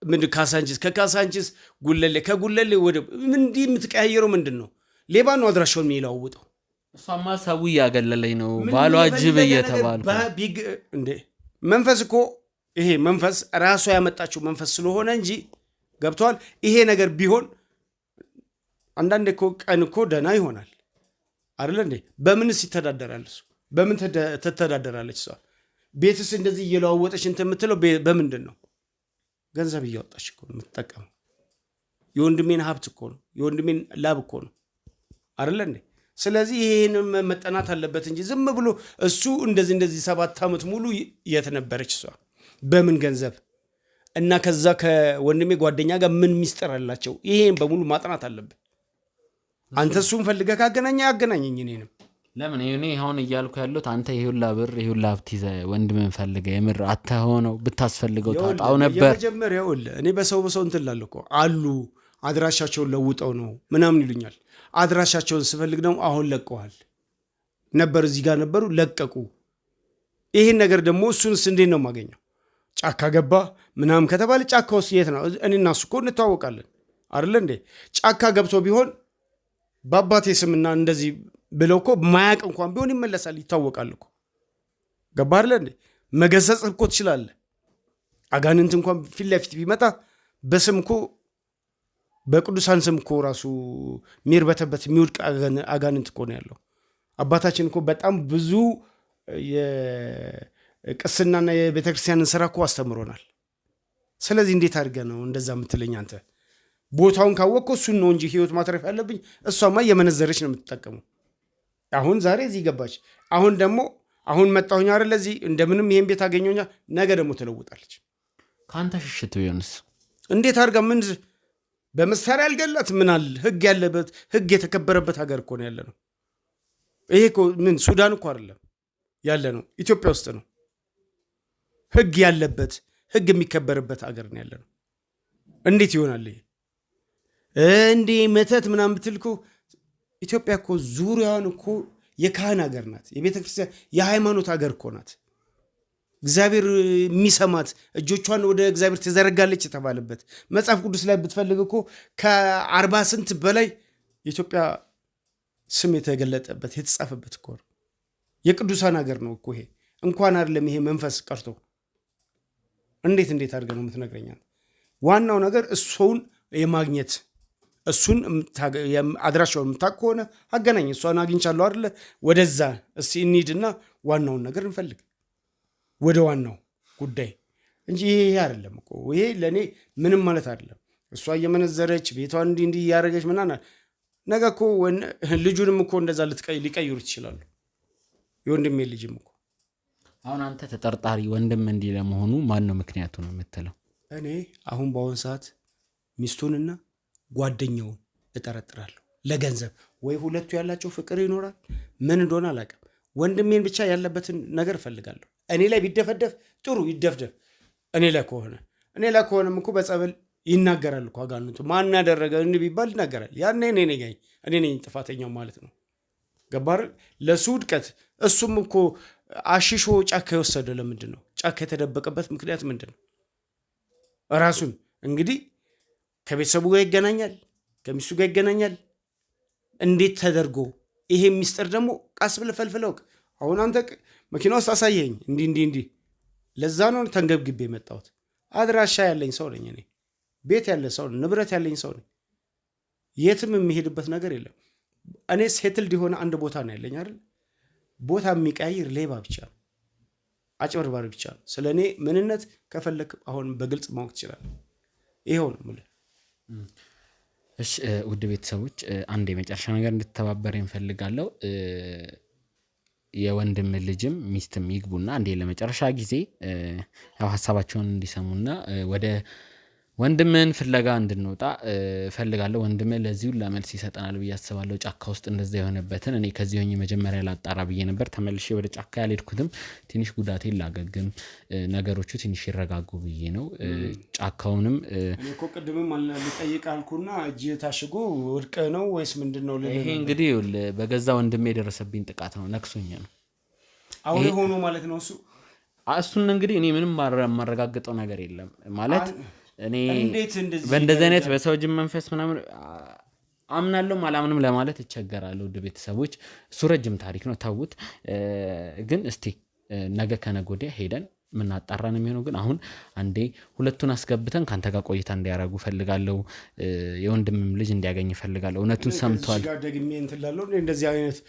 ምን ከካሳንቺስ ጉለሌ ከጉለሌ ወደ ምንዲ የምትቀያየረው ምንድነው ሌባ ነው አድራሻውን የሚለዋውጠው እሷማ ሰው ያገለለኝ ነው ባሏ ጅብ እየተባልኩ እንዴ መንፈስ እኮ ይሄ መንፈስ ራሷ ያመጣችው መንፈስ ስለሆነ እንጂ ገብቷል ይሄ ነገር ቢሆን አንዳንዴ እኮ ቀን እኮ ደና ይሆናል አይደል እንዴ በምንስ ይተዳደራል እሱ በምን ተተዳደራለች እሷ ቤትስ እንደዚህ እየለዋወጠች እንትን የምትለው በምንድን ነው ገንዘብ እያወጣች እኮ ነው የምትጠቀመው የወንድሜን ሀብት እኮ ነው የወንድሜን ላብ እኮ ነው አይደል እንዴ ስለዚህ ይሄን መጠናት አለበት እንጂ ዝም ብሎ እሱ እንደዚህ 7 ዓመት ሙሉ የት ነበረች እሷ በምን ገንዘብ እና ከዛ ከወንድሜ ጓደኛ ጋር ምን ሚስጥር አላቸው ይሄን በሙሉ ማጥናት አለበት አንተ እሱን ፈልገህ ካገናኘ ያገናኘኝ እኔንም ለምን እኔ አሁን እያልኩ ያለሁት አንተ ይሁላ ብር ይሁላ ሀብት ይዘህ ወንድምን ፈልገህ የምር አታሆነው ብታስፈልገው ታጣው ነበር የመጀመሪያው እኔ በሰው እንትን እላለሁ እኮ አሉ አድራሻቸውን ለውጠው ነው ምናምን ይሉኛል አድራሻቸውን ስፈልግ ደግሞ አሁን ለቀዋል ነበር እዚህ ጋር ነበሩ ለቀቁ ይሄን ነገር ደግሞ እሱንስ እንዴት ነው የማገኘው ጫካ ገባ ምናምን ከተባለ ጫካ ውስጥ የት ነው እኔና እሱ እኮ እንተዋወቃለን አይደል እንዴ ጫካ ገብቶ ቢሆን በአባቴ ስምና እንደዚህ ብለው እኮ ማያቅ እንኳን ቢሆን ይመለሳል ይታወቃል እኮ ገባ አይደል እንዴ መገሰጽ እኮ ትችላለህ አጋንንት እንኳን ፊት ለፊት ቢመጣ በስም እኮ በቅዱሳን ስም እኮ ራሱ ሚርበተበት የሚውድቅ አጋንንት እኮ ነው ያለው አባታችን እኮ በጣም ብዙ የቅስናና የቤተክርስቲያንን ስራ እኮ አስተምሮናል ስለዚህ እንዴት አድርገህ ነው እንደዛ የምትለኝ አንተ ቦታውን ካወቅኩ እሱን ነው እንጂ ህይወት ማትረፍ ያለብኝ እሷማ የመነዘረች ነው የምትጠቀመው አሁን ዛሬ እዚህ ገባች አሁን ደግሞ አሁን መጣሁኝ አይደል እዚህ እንደምንም ይሄን ቤት አገኘሁኛ ነገ ደግሞ ትለውጣለች ካንተ ሽሽት ቢሆንስ እንዴት አድርጋ ምን በመሳሪያ አልገላት ምን አለ ህግ ያለበት ህግ የተከበረበት ሀገር እኮ ነው ያለነው ይሄ እኮ ምን ሱዳን እኮ አይደለም ያለነው ኢትዮጵያ ውስጥ ነው ህግ ያለበት ህግ የሚከበርበት ሀገር ነው ያለነው እንዴት ይሆናል ይሄ እንዴ መተት ምናምን ብትልኩ ኢትዮጵያ እኮ ዙሪያውን እኮ የካህን ሀገር ናት የቤተክርስቲያን የሃይማኖት ሀገር እኮ ናት እግዚአብሔር የሚሰማት እጆቿን ወደ እግዚአብሔር ተዘረጋለች የተባለበት መጽሐፍ ቅዱስ ላይ ብትፈልግ እኮ ከ40 ስንት በላይ የኢትዮጵያ ስም የተገለጠበት የተጻፈበት እኮ ነው የቅዱሳን ሀገር ነው እኮ ይሄ እንኳን አይደለም ይሄ መንፈስ ቀርቶ እንዴት አድርገህ ነው የምትነግረኛል ዋናው ነገር እሱን የማግኘት እሱን አድራሻውን የምታውቅ ከሆነ አገናኝ። እሷን አግኝቻለሁ አይደለ? ወደዛ እስቲ እንሂድና ዋናውን ነገር እንፈልግ፣ ወደ ዋናው ጉዳይ እንጂ ይሄ አይደለም እኮ። ይሄ ለእኔ ምንም ማለት አይደለም። እሷ እየመነዘረች ቤቷን እንዲህ እያደረገች ምናምን ነገ እኮ ልጁንም እኮ እንደዛ ሊቀይሩት ይችላሉ። የወንድሜ ልጅም እኮ አሁን አንተ ተጠርጣሪ ወንድም እንዲህ ለመሆኑ ማን ነው ምክንያቱ ነው የምትለው? እኔ አሁን በአሁን ሰዓት ሚስቱንና ጓደኛውን እጠረጥራለሁ። ለገንዘብ ወይ ሁለቱ ያላቸው ፍቅር ይኖራል፣ ምን እንደሆነ አላውቅም። ወንድሜን ብቻ ያለበትን ነገር እፈልጋለሁ። እኔ ላይ ቢደፈደፍ ጥሩ ይደፍደፍ። እኔ ላይ ከሆነም እኮ በጸበል ይናገራል እኮ አጋንንቱ። ማን ያደረገ እንዲህ ቢባል ይናገራል። ያኔ እኔ ነኝ ጥፋተኛው ማለት ነው። ገባር ለሱ ውድቀት እሱም እኮ አሽሾ ጫካ የወሰደ ለምንድን ነው? ጫካ የተደበቀበት ምክንያት ምንድን ነው? ራሱን እንግዲህ ከቤተሰቡ ጋር ይገናኛል፣ ከሚስቱ ጋር ይገናኛል። እንዴት ተደርጎ ይሄ ሚስጥር ደግሞ ቃስ ብለህ ፈልፍለው። አሁን አንተ መኪና ውስጥ አሳየኝ እንዲህ። ለዛ ነው ተንገብግቤ የመጣሁት። አድራሻ ያለኝ ሰው ነኝ እኔ። ቤት ያለ ሰው ነኝ፣ ንብረት ያለኝ ሰው ነኝ። የትም የሚሄድበት ነገር የለም። እኔ ሴትልድ የሆነ አንድ ቦታ ነው ያለኝ አይደል? ቦታ የሚቀያይር ሌባ ብቻ ነው፣ አጭበርባሪ ብቻ ነው። ስለ እኔ ምንነት ከፈለክ አሁን በግልጽ ማወቅ ትችላለህ። ይኸው ነው የምልህ። እሺ ውድ ቤተሰቦች አንድ የመጨረሻ ነገር እንድትተባበር እንፈልጋለሁ። የወንድም ልጅም ሚስትም ይግቡና አንዴ ለመጨረሻ ጊዜ ያው ሀሳባቸውን እንዲሰሙና ወደ ወንድምን ፍለጋ እንድንወጣ ፈልጋለሁ። ወንድምን ለዚሁ ለመልስ ይሰጠናል ብዬ አስባለሁ። ጫካ ውስጥ እንደዛ የሆነበትን እኔ ከዚህ ሆኜ መጀመሪያ ላጣራ ብዬ ነበር። ተመልሼ ወደ ጫካ ያልሄድኩትም ትንሽ ጉዳቴን ላገግም፣ ነገሮቹ ትንሽ ይረጋጉ ብዬ ነው። ጫካውንም እኔ እኮ ቅድምም ልጠይቅ አልኩና እጅ ታሽጎ ወድቀ ነው ወይስ ምንድን ነው? ይሄ እንግዲህ በገዛ ወንድሜ የደረሰብኝ ጥቃት ነው፣ ነክሶኝ ነው አሁን ሆኖ ማለት ነው። እሱን እንግዲህ እኔ ምንም ማረጋግጠው ነገር የለም ማለት እኔ በእንደዚህ አይነት በሰው ጅን መንፈስ ምናምን አምናለሁ አላምንም ለማለት እቸገራለሁ። ውድ ቤተሰቦች እሱ ረጅም ታሪክ ነው፣ ተውት። ግን እስቲ ነገ ከነገ ወዲያ ሄደን ምናጣራን የሚሆነው። ግን አሁን አንዴ ሁለቱን አስገብተን ካንተ ጋር ቆይታ እንዲያረጉ ፈልጋለሁ። የወንድምም ልጅ እንዲያገኝ ፈልጋለሁ። እውነቱን ሰምቷል። ደግሜ እንትን እላለሁ። እንደዚህ አይነት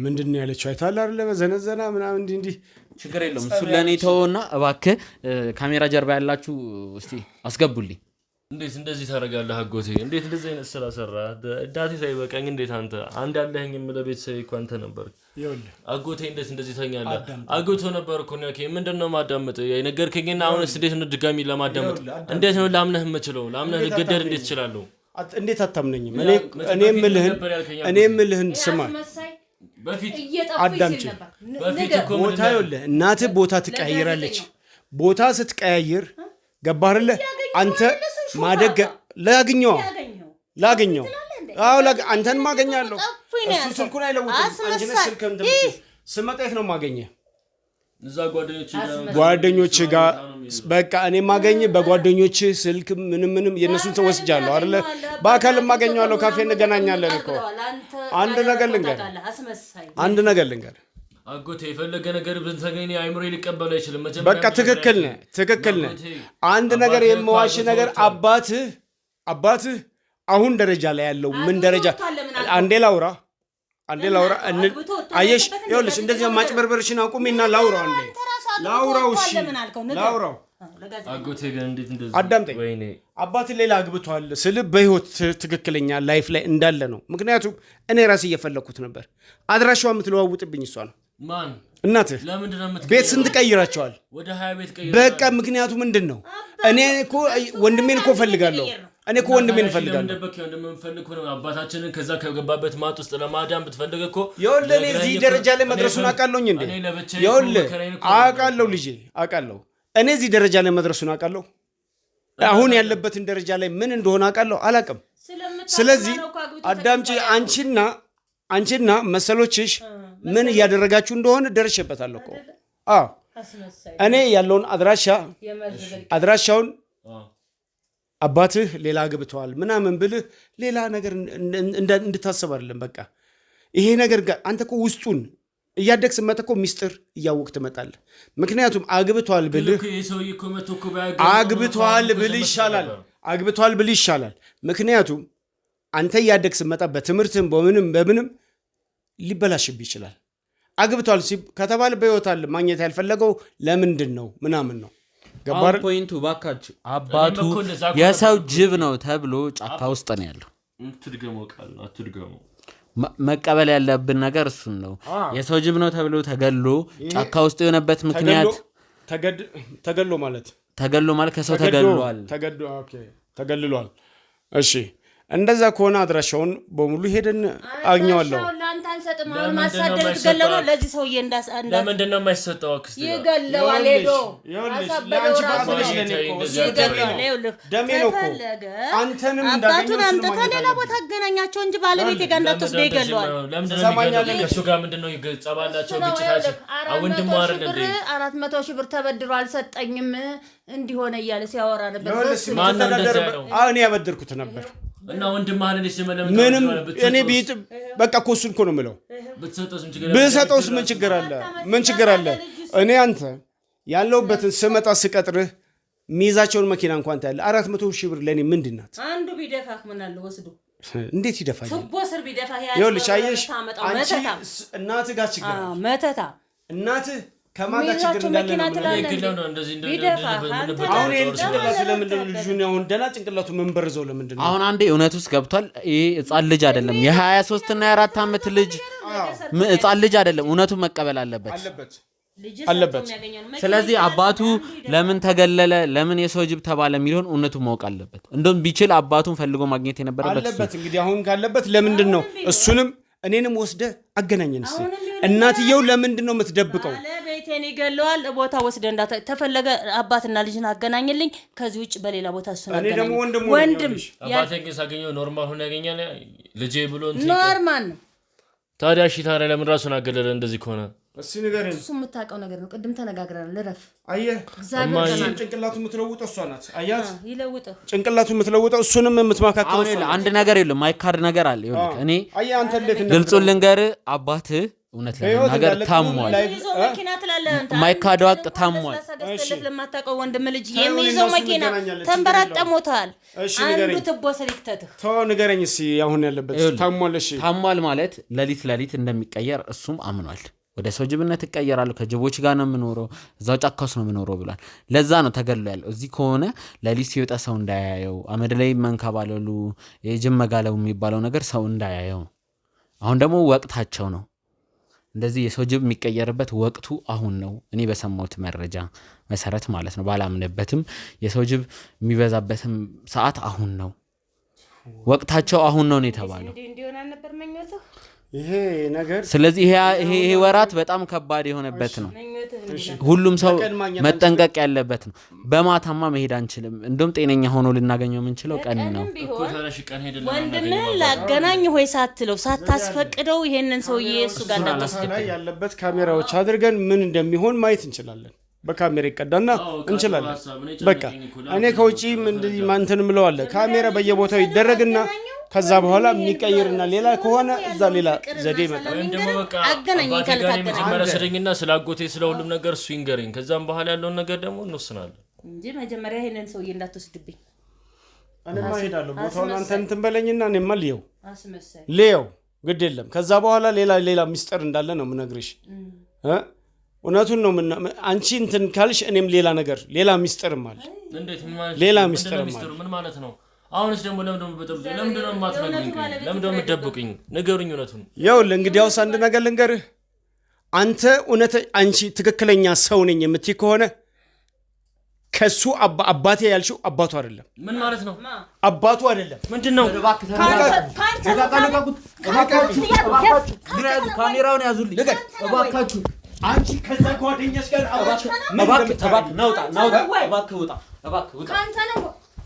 ምንድን ነው ያለችው አይተሃል አይደለ? በዘነዘና ምናምን እንዲህ ችግር የለውም። እሱ ለእኔ ተወውና እባክህ ካሜራ ጀርባ ያላችሁ እስቲ አስገቡልኝ። እንዴት እንደዚህ ታደርጋለህ አጎቴ? እንዴት እንደዚህ አይነት ስራ ሰራ? እዳቴ ሳይበቃኝ እንዴት አንድ ያለኸኝ የምለው ቤተሰብ እኮ አንተ ነበር አጎቴ። እንዴት እንደዚህ ተኛለህ? አጎቶ ነበር እኮ ነው። ምንድነው ማዳመጥ የነገርከኝና አሁንስ እንዴት ነው ድጋሚ ለማዳመጥ? እንዴት ነው ላምነህ የምችለው? ላምነህ ልገደል እንዴት እችላለሁ? እንዴት አታምነኝም? እኔ የምልህን ስማ። በፊት አዳምጪ። ቦታ ይኸውልህ፣ እናትህ ቦታ ትቀያይራለች። ቦታ ስትቀያይር ገባህ አይደለ? አንተ ማደግ ላግኘው አንተን ማገኛለሁ። እሱ ስልኩን አይለውጥም። አንቺ ነሽ ስልክህን ትምጪ። ስመጣ የት ነው የማገኘህ? እዛ ጓደኞች ጋር በቃ እኔ ማገኝ በጓደኞች ስልክ ምንም የነሱን ሰው ወስጃለሁ አይደለ? በአካል ማገኘዋለሁ። ካፌ እንገናኛለን እኮ። አንድ ነገር ልንገር አጎቴ፣ የፈለገ ነገር ብንተገኝ አይምሮ ሊቀበል አይችልም። በቃ ትክክል ነህ። አንድ ነገር የማዋሽ ነገር አባትህ አሁን ደረጃ ላይ ያለው ምን ደረጃ? አንዴ ላውራ አየሽ፣ ይኸውልሽ እንደዚህ ማጭበርበርሽን አቁሚና ላውራው። እሺ ላውራው። አጎቴ ግን እንዴት እንደዚህ አዳምጠኝ። አባት ሌላ አግብቷል ስል በህይወት ትክክለኛ ላይፍ ላይ እንዳለ ነው። ምክንያቱም እኔ ራሴ እየፈለግኩት ነበር። አድራሻዋ የምትለዋውጥብኝ እሷ ነው። ማን? እናትህ። ቤት ስንት ቀይራቸዋል? ወደ 20 ቤት ቀይራቸዋል። በቃ ምክንያቱ ምንድን ነው? እኔ እኮ ወንድሜን እኮ እፈልጋለሁ። ወንድሜን እፈልጋለሁ። አባታችንን ከዛ ከገባበት ማጥ ውስጥ ለማዳን ብትፈልግ እኮ ይኸውልህ፣ እኔ እዚህ ደረጃ ላይ መድረሱን አውቃለሁኝ እንዴ? ይኸውልህ አውቃለሁ ልጄ፣ አውቃለሁ። እኔ እዚህ ደረጃ ላይ መድረሱን አውቃለሁ። አሁን ያለበትን ደረጃ ላይ ምን እንደሆነ አውቃለሁ አላውቅም። ስለዚህ አዳምጪ። አንቺና መሰሎችሽ ምን እያደረጋችሁ እንደሆነ ደርሼበታለሁ እኮ። እኔ ያለውን አድራሻውን አባትህ ሌላ አግብተዋል ምናምን ብልህ ሌላ ነገር እንድታስብ አይደለም። በቃ ይሄ ነገር ጋር አንተ እኮ ውስጡን እያደግ ስመጣ እኮ ሚስጥር እያወቅ ትመጣለህ። ምክንያቱም አግብተዋል ብልህ ይሻላል። አግብቷል ብል ይሻላል። ምክንያቱም አንተ እያደግ ስትመጣ በትምህርትም በምንም ሊበላሽብ ይችላል። አግብቷል ከተባለ በህይወት አለ ማግኘት ያልፈለገው ለምንድን ነው ምናምን ነው። ገባር ፖይንቱ ባካችሁ አባቱ የሰው ጅብ ነው ተብሎ ጫካ ውስጥ ነው ያለው። አትድገመው መቀበል ያለብን ነገር እሱን ነው። የሰው ጅብ ነው ተብሎ ተገሎ ጫካ ውስጥ የሆነበት ምክንያት ተገሎ ማለት ከሰው ተገሏል። ተገልሏል። እሺ እንደዛ ከሆነ አድራሻውን በሙሉ ሄደን አግኘዋለሁ። ለአንተ አንሰጥም። አሁን ማሳደድ ትገለው ነው። ለዚህ ሰውዬ ለምንድን ነው የማይሰጠው? አክስቴ ይገለዋል። ሄዶ ደሜ ነው እኮ አንተንም አባቱን አምጥታ ሌላ ቦታ አገናኛቸው እንጂ ባለቤቴ ጋር እንዳትወስደ ይገለዋል። ለምንድነው ከእሱ ጋር ምንድነው ጸባላቸው? ግጭታቸው ወንድም አይደል እንዴ? 400 ሺህ ብር ተበድሮ አልሰጠኝም እንዲሆነ እያለ ሲያወራ ነበር። ማን ነው እንደዛ ያለው? እኔ ያበደርኩት ነበር እና ወንድም ማንን ይስመለም ምንም እኔ ቤት በቃ ኮሱን እኮ ነው የምለው። ብሰጠውስ ምን ችግር አለ? ምን ችግር አለ? እኔ አንተ ያለውበትን ስመጣ ስቀጥርህ ሚይዛቸውን መኪና እንኳን ታያለህ። 400 ሺህ ብር ለኔ ምንድናት? አንዱ ቢደፋህ ምን አለ ወስዶ እንዴት ይደፋኝ? ትቦ ስር ቢደፋህ ይኸውልሽ፣ አየሽ አንቺ እናትህ ጋር ችግር አለ። መተታ እናትህ ከማጋ ችግር እንዳለ ነው እንደዚህ አሁን ጭንቅላቱ ለምንድን ነው ልጁን አሁን ደህና ጭንቅላቱ መንበርዘው ለምንድን ነው? አሁን አንዴ እውነት ውስጥ ገብቷል። ይሄ ህፃን ልጅ አይደለም። የ23 እና የ4 ዓመት ልጅ ህፃን ልጅ አይደለም። እውነቱን መቀበል አለበት። ስለዚህ አባቱ ለምን ተገለለ፣ ለምን የሰው ጅብ ተባለ የሚለውን እውነቱን ማወቅ አለበት። እንደውም ቢችል አባቱን ፈልጎ ማግኘት የነበረበት አለበት። እንግዲህ አሁን ካለበት ለምንድን ነው እሱንም እኔንም ወስደህ አገናኘን እስቲ። እናትየው ለምንድን ነው የምትደብቀው? ቤቴን ይገለዋል። ቦታ ወስደ ተፈለገ አባትና ልጅን አገናኝልኝ። ከዚህ ውጭ በሌላ ቦታ እሱን አገናኝ። እኔ ደግሞ ወንድም አባቴን ግን ሳገኘው ኖርማል ሆነ ያገኛል ልጄ ብሎ እንትን ኖርማል ነው። ታዲያ እሺ፣ ታዲያ ለምን ራሱን አገለለ እንደዚህ ከሆነ? እስቲ ንገረኝ። እሱ የምታውቀው ነገር ነው። ቅድም ተነጋግረናል። ልረፍ። አየህ፣ ጭንቅላቱ የምትለውጠው እሷ ናት። አያት ይለውጠው፣ ጭንቅላቱ የምትለውጠው እሱንም የምትማካከለው እሷ ናት። አንድ ነገር የለም፣ ማይካድ ነገር አለ። ይኸውልህ እኔ አየህ፣ አንተ እንዴት ግልጹን ልንገርህ፣ አባትህ እውነት ለመናገር ታሟል። ማይካደው አቅ ታሟል። እሺ ለማታውቀው ወንድም ልጅ የሚይዘው መኪና ተንበራጠሞታል። አንዱ ትቦ ስሪክተትህ ተው ንገረኝ እስኪ አሁን ያለበት ታሟል። እሺ ታሟል ማለት ሌሊት እንደሚቀየር እሱም አምኗል። ወደ ሰው ጅብነት እቀየራለሁ፣ ከጅቦች ጋር ነው የምኖረው፣ እዛው ጫካ ውስጥ ነው የምኖረው ብሏል። ለዛ ነው ተገሎ ያለው። እዚህ ከሆነ ሌሊት ሲወጣ ሰው እንዳያየው፣ አመድ ላይ መንከባለሉ፣ የጅብ መጋለቡ የሚባለው ነገር ሰው እንዳያየው። አሁን ደግሞ ወቅታቸው ነው እንደዚህ የሰው ጅብ የሚቀየርበት ወቅቱ አሁን ነው። እኔ በሰማሁት መረጃ መሰረት ማለት ነው፣ ባላምንበትም የሰው ጅብ የሚበዛበትም ሰዓት አሁን ነው። ወቅታቸው አሁን ነው የተባለው። ይሄ ነገር ስለዚህ ይሄ ወራት በጣም ከባድ የሆነበት ነው። ሁሉም ሰው መጠንቀቅ ያለበት ነው። በማታማ መሄድ አንችልም። እንደውም ጤነኛ ሆኖ ልናገኘው የምንችለው ቀን ነው። ወንድምህን ላገናኝ ሆይ ሳትለው ሳታስፈቅደው ይሄንን ሰውዬ እሱ ጋር እንዳታስገባ ያለበት ካሜራዎች አድርገን ምን እንደሚሆን ማየት እንችላለን። በካሜራ ይቀዳና እንችላለን። በቃ እኔ ከውጪ እንደዚህ ማንተን ምለዋለ ካሜራ በየቦታው ይደረግና ከዛ በኋላ የሚቀይርና ሌላ ከሆነ እዛ ሌላ ዘዴ ይመጣል። እንደሞ በቃ አገናኝ መረሰደኝና ስላጎቴ ስለሁሉም ነገር እሱ ይንገረኝ። ከዛም በኋላ ያለውን ነገር ደግሞ እንወስናለን እንጂ መጀመሪያ ይሄንን ሰውዬ እንዳትወስድብኝ። እኔማ ሄዳለሁ ቦታውን አንተ እንትን በለኝና እኔማ ልየው ግድ የለም። ከዛ በኋላ ሌላ ሚስጥር እንዳለ ነው የምነግርሽ። እውነቱን ነው። አንቺ እንትን ካልሽ እኔም ሌላ ሚስጥርም አለ። እንዴት ምን ማለት ሌላ ሚስጥርም አለ? ምን ማለት ነው? አሁንስ ደግሞ ለምንድነው የማትነግሩኝ? ለምንድነው የምትደብቁኝ? ንገሩኝ እውነቱን። ይኸውልህ እንግዲያውስ አንድ ነገር ልንገርህ። አንቺ ትክክለኛ ሰው ነኝ የምትይ ከሆነ ከሱ አባቴ ያልሽው አባቱ አይደለም። ምን ማለት ነው? አባቱ አይደለም። ምንድነው? ካሜራውን ያዙልኝ እባካችሁ። አንቺ ከዛ ጓደኛሽ ጋር እባክህ ናውጣ እባክህ ውጣ። ካንተ ነው